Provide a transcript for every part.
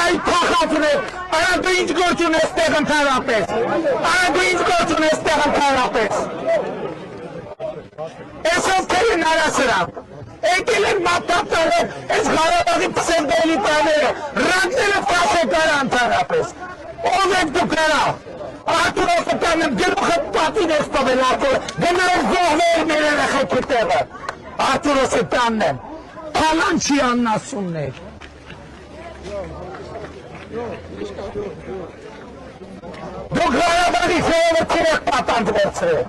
Ay փախածն է, արա դու ինչ գործ ունես տեղ ընդհանրապես, արա դու ինչ գործ ունես տեղ ընդհանրապես, ես ովքեր են արասրակ, եկել են մապտապտալ են, ես Ղարաբաղի պսևդոելիտաները, ռակները ֆաշեկար ընդհանրապես, ով եք դու կրա, Արտուր Օսիպյանն գլուխը պատին ես տվել Արտուր, գնալ զոհվել մեր երեխեքի տեղը, Արտուր Օսիպյանն են, Փալանչի աննասուններ, դուք Ղարաբաղի ժողովրդին եք պատանդ վերցրել,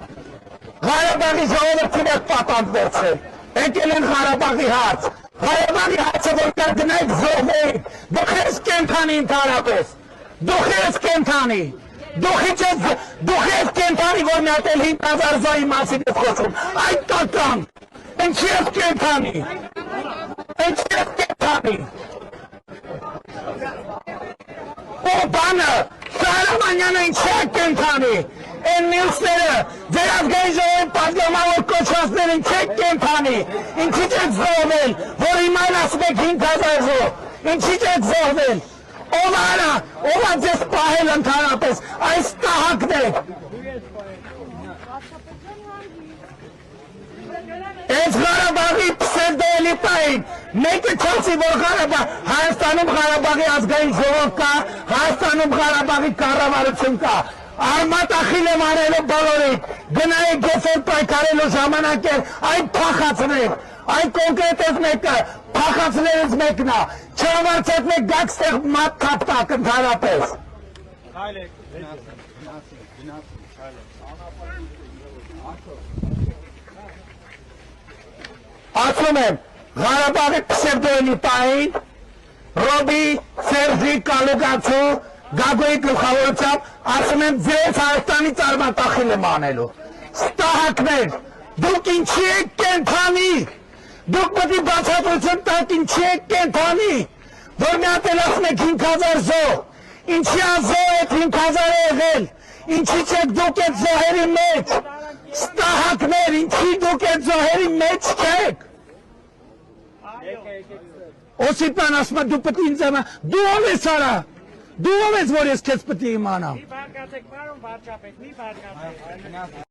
Ղարաբաղի ժողովրդին եք պատանդ վերցրել, եկել են Ղարաբաղի հարց, Ղարաբաղի հարցը որ կար գնայք զոհվեիք, դուք ես կենթանի ընդհանրապես, դուք ես կենթանի, դուք ես կենթանի, որ միատել 5,000 զոհի մասին ես խոսում, այդ կական, ինչի ես կենթանի, ինչի ես կենթանի, ու բանը, Շահրամանյանը ինչի է կենթանի, են մյուսները, ձեր ազգային ժողովի պատգամավոր կոչվածներ ինչի է կենթանի, ինչի չեք զոհվել, որ հիմա ասում եք 5,000 զոհ, ինչի չեք զոհվել, ով արա, ով ա ձեզ պահել ընդհանրապես, այս տահակն է, այս Ղարաբաղի պսևդոելիտային, մեկը չասի, որ Հայաստանում Ղարաբաղի ազգային ժողով կա, Հայաստանում Ղարաբաղի կառավարություն կա, Արմատ Ախիլեմ արելով բոլորիդ, գնայեք գեսեր պայքարելու ժամանակ էր, այն փախածներ, այն կոնկրետ ես մեկը, փախածներից մեկն է, չհավարցեք գաք ստեղ մատ թապտակ ընդհանրապես։ Ասում եմ, Ղարաբաղի պսևդոելիտային, Ռոբի, Սերժի, Կալուգացու, Գագոյի գլխավորությամբ, ասում եմ ձեզ Հայաստանից Արմատ Ախիլեմ անելու, ստահակներ, դուք ինչի եք կենթանի, դուք պետք է բացատրություն տաք ինչի եք կենթանի, որ մի հատ էլ ասում եք 5,000 զոհ, ինչի զոհ եք 5,000 եղել, ինչի չեք դուք եք զոհերի մեջ, ստահակներ, ինչի դուք եք զոհերի մեջ չեք, Օսիպյան ասում է դու պետք է ինձ իմանալ, դու ով ես արա, դու ով ես որ ես քեզ պետք է իմանամ։